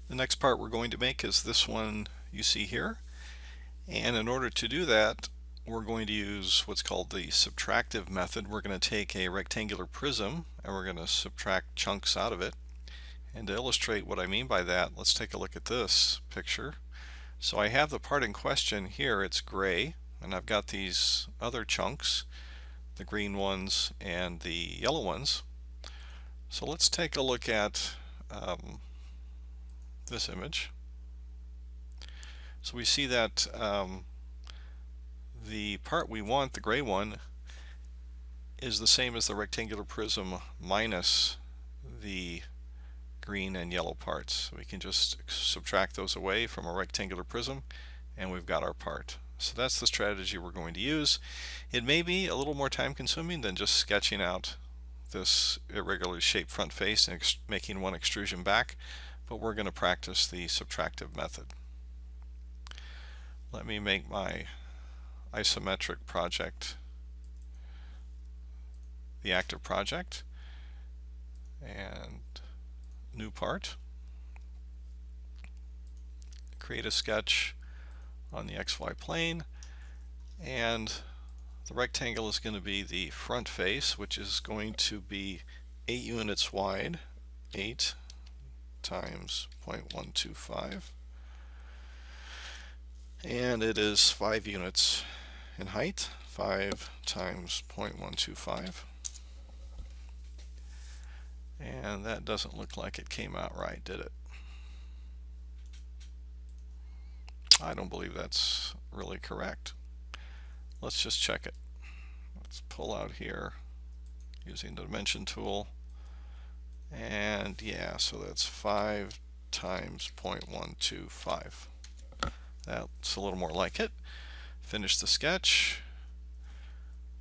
The next part we're going to make is this one you see here, and in order to do that we're going to use what's called the subtractive method. We're going to take a rectangular prism and we're going to subtract chunks out of it. And to illustrate what I mean by that, let's take a look at this picture. So I have the part in question here, it's gray, and I've got these other chunks, the green ones and the yellow ones. So let's take a look at this image. So we see that the part we want, the gray one, is the same as the rectangular prism minus the green and yellow parts. So we can just subtract those away from a rectangular prism and we've got our part. So that's the strategy we're going to use. It may be a little more time consuming than just sketching out this irregularly shaped front face and making one extrusion back, but we're going to practice the subtractive method. Let me make my isometric project the active project, and new part. Create a sketch on the XY plane, and the rectangle is going to be the front face, which is going to be 8 units wide, 8 times 0.125, and it is 5 units in height, 5 times 0.125. And that doesn't look like it came out right, did it? I don't believe that's really correct. Let's just check it. Let's pull out here using the dimension tool. And yeah, so that's 5 times 0.125. That's a little more like it. Finish the sketch.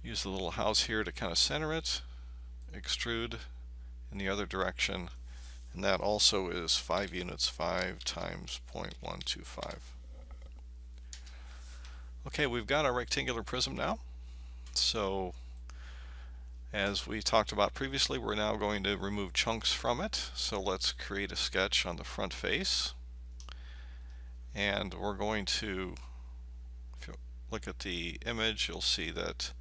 Use the little house here to kind of center it. Extrude in the other direction, and that also is 5 units, 5 times 0.125. Okay, we've got our rectangular prism now. So as we talked about previously, we're now going to remove chunks from it. So let's create a sketch on the front face, and we're going to, if you look at the image, you'll see that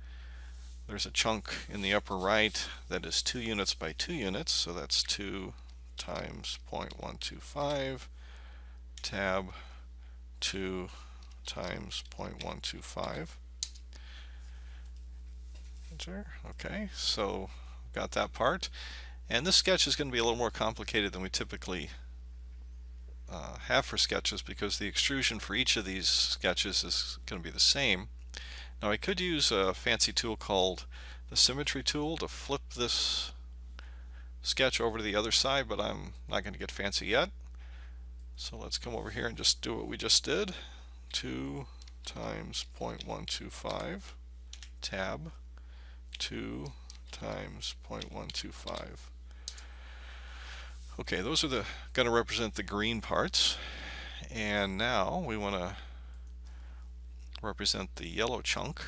there's a chunk in the upper right that is 2 units by 2 units, so that's 2 times 0.125, tab 2 times 0.125. Enter. Okay, so got that part. And this sketch is going to be a little more complicated than we typically have for sketches, because the extrusion for each of these sketches is going to be the same. Now I could use a fancy tool called the Symmetry Tool to flip this sketch over to the other side, but I'm not going to get fancy yet. So let's come over here and just do what we just did. 2 times 0.125, tab 2 times 0.125. Okay, those are going to represent the green parts, and now we want to represent the yellow chunk.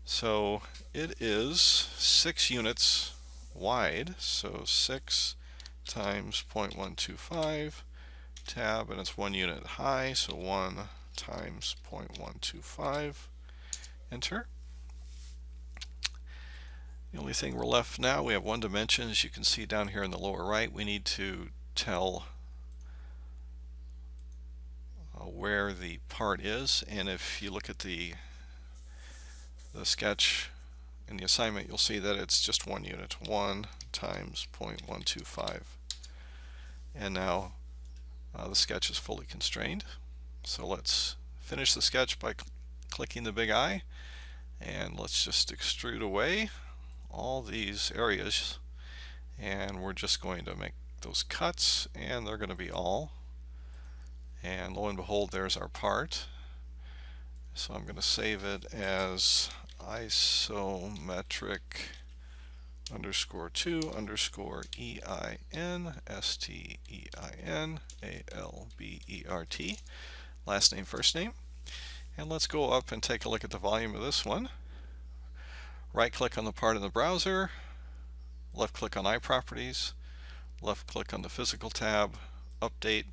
So it is 6 units wide, so 6 times 0.125, tab, and it's 1 unit high, so 1 times 0.125, enter. The only thing we're left now, we have one dimension. As you can see down here in the lower right, we need to tell where the part is, and if you look at the sketch in the assignment, you'll see that it's just 1 unit, 1 times 0.125. And now the sketch is fully constrained. So let's finish the sketch by clicking the big eye, and let's just extrude away all these areas, and we're just going to make those cuts, and they're going to be all, and lo and behold, there's our part. So I'm going to save it as Isometric _2 EIN STEINALBERT, last name, first name. And let's go up and take a look at the volume of this one. Right click on the part in the browser, left click on iProperties, left click on the physical tab, update,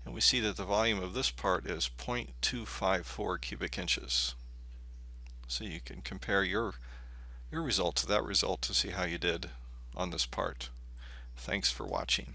and we see that the volume of this part is 0.254 cubic inches. So you can compare your result to that result to see how you did on this part. Thanks for watching.